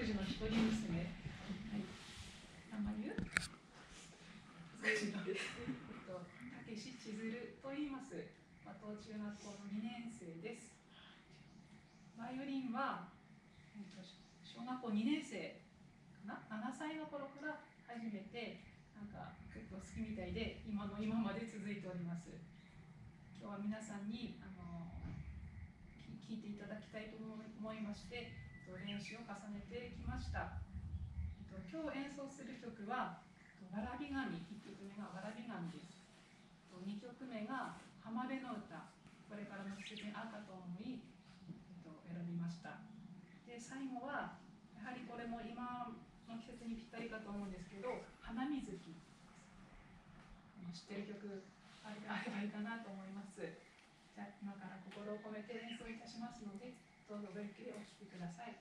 福寺の一人娘、はい、名前言うたけし千鶴と言います。和東中学校の2年生です。バイオリンは、小学校2年生かな、7歳の頃から始めて、なんか結構好きみたいで、今まで続いております。今日は皆さんに聴いていただきたいと思いまして、練習を重ねてきました。今日演奏する曲はわらび神、1曲目がわらび神です。2曲目が浜辺の歌、これからの季節に合うかと思い、選びました。で最後はやはりこれも今の季節にぴったりかと思うんですけど、花水木です。知ってる曲あればいいかなと思います。じゃあ今から心を込めて演奏いたしますので、どうぞごゆっくりお聴きください。